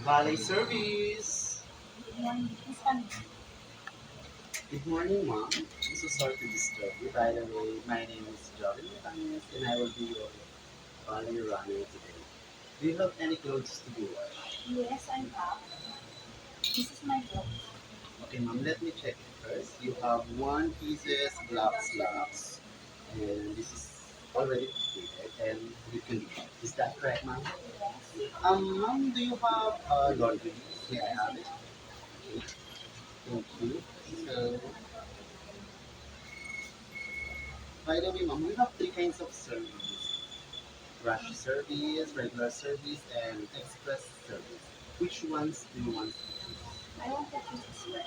Valet service. Good morning, Miss Anne. Good morning, ma'am. I'm so sorry to disturb you. By the way, my name is Jolly Montañez and I will be your valet runner today. Do you have any clothes to be washed? Yes, I'm up. This is my job. Okay, ma'am, let me check it first. You have one pieces black slacks and this is already completed and good condition. Is that correct, ma'am? Yes. Ma'am, do you have laundry? May I have it? Okay, thank you. So, by the way, ma'am, we have three kinds of service. Rush service, regular service, and express service. Which ones do you want to choose? I want to choose express.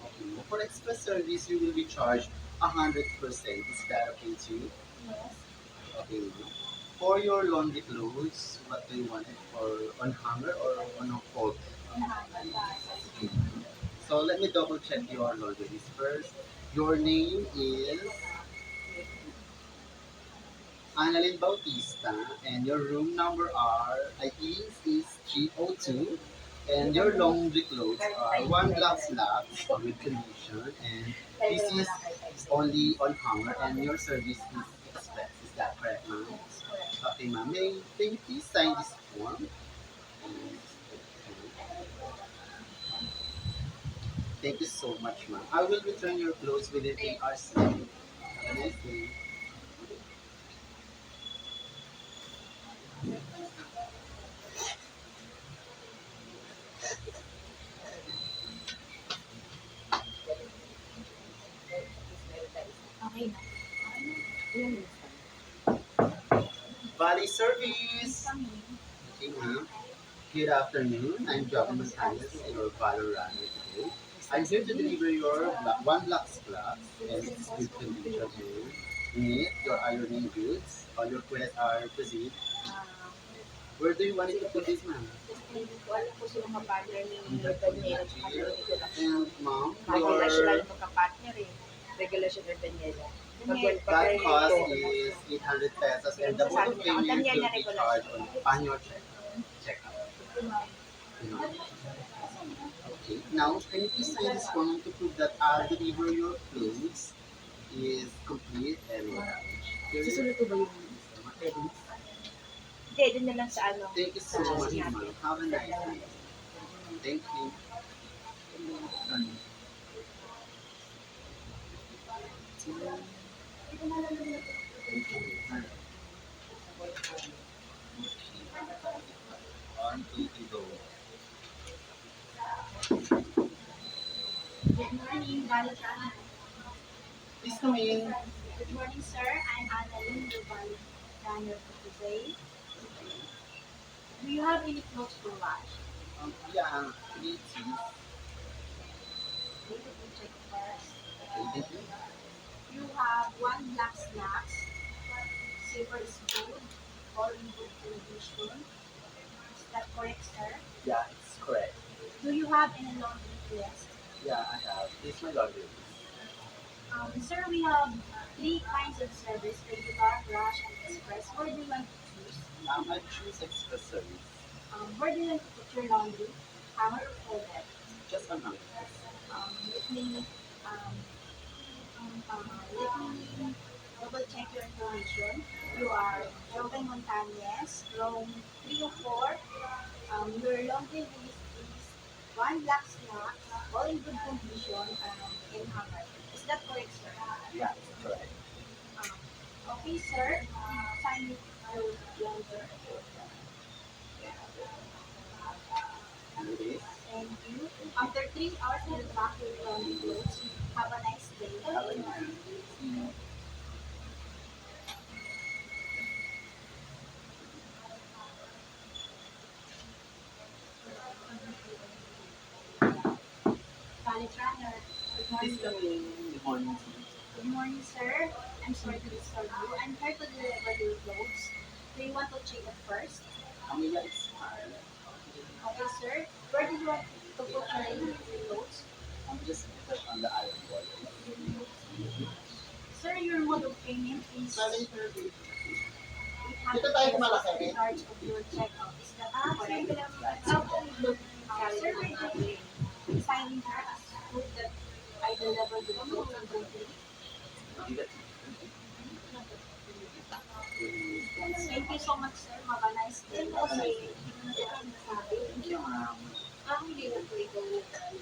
Okay. For express service, you will be charged 100%. Is that okay too? Yes. Okay. For your laundry clothes, what do you want it for? On hanger or on a fold? On hand. Okay. So let me double check your laundry list first. Your name is Annalyn Bautista, and your room number is 302, and your laundry clothes are one black slab with condition, and this is only on hanger, and your service is express. Is that correct, ma'am? Yes, correct. Okay, ma'am. Can you please sign this form? Thank you so much, ma'am. I will return your clothes within 3 hours. Have a nice day. Okay na. Yun. Valley service. Come Okay, ma'am. Good afternoon. I'm Jovan Montañez, your valor runner today. I'm here to deliver your one black slab, and it's good condition and neat. Your ironing goods. All your requests are proceed. Where do you want it to put this, ma'am? Wala po silang kapartner ni Under Daniela at ni Nicolas. And ma'am, Regular sila your yung magkapartner eh. Regular siya ng Daniela. that cost is 800 pesos and the both of payment will be charged on your check out. Okay. Now, can you please sign this form to prove that I'll deliver your clothes is complete and Susunod ko ba yung credits? Hindi, dun na lang sa ano. thank you so sa much, natin. ma'am. Have a nice day. Thank you. On to go. Good morning, Valley Runner. Please come in. Good morning, sir. I'm Annalyn, your Valley Runner for today. Do you have any clothes to wash? Yeah, please. Let me check first. Okay, thank you. You have one black slacks. Silver is good. All in good condition. Is that correct, sir? Yeah, it's correct. Do you have any laundry request? Yeah, I have. This is my laundry. Sir, we have three kinds of service: regular, rush, and express. Where do you want to choose? I choose express service. Where do you want to put your laundry? Hanger or folded? Just a moment. Let me um, let me double check your information. You are Joven Montañez, room 304. Your laundry list is one black snack, all in good condition, in hanger. Is that correct, sir? Yeah, it's correct. Okay, sir. Sign it laundry. It is. Thank you. After 3 hours, we'll pack your laundry clothes. Have a nice day. Have a nice day. Valley Runner. Good Please morning. come in. Good morning. Good morning, sir. I'm sorry to disturb you. I'm here to deliver your clothes. Do you want to check it first? Yeah, it's fine. Okay, sir. Where do you want to put your clothes? I'm just put on the iron board. Sir, your mode of payment is Service. 800 Dito tayo pesos malaki. in charge of your checkout. Is that correct? Thank you so much, sir. Have a nice day. Kasi hindi mo na siya nasabi. Thank you, ma'am. Hindi na po ikaw na tayo.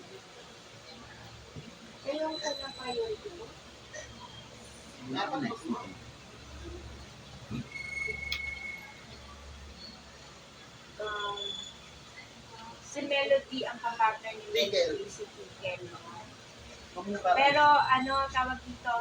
Kaya yung kanyang priority mo? Never next month. Um, si Melody ang kapartner ni Tigel. Melody, si Tigel. Huwag mo parang- Pero ano, tawag dito,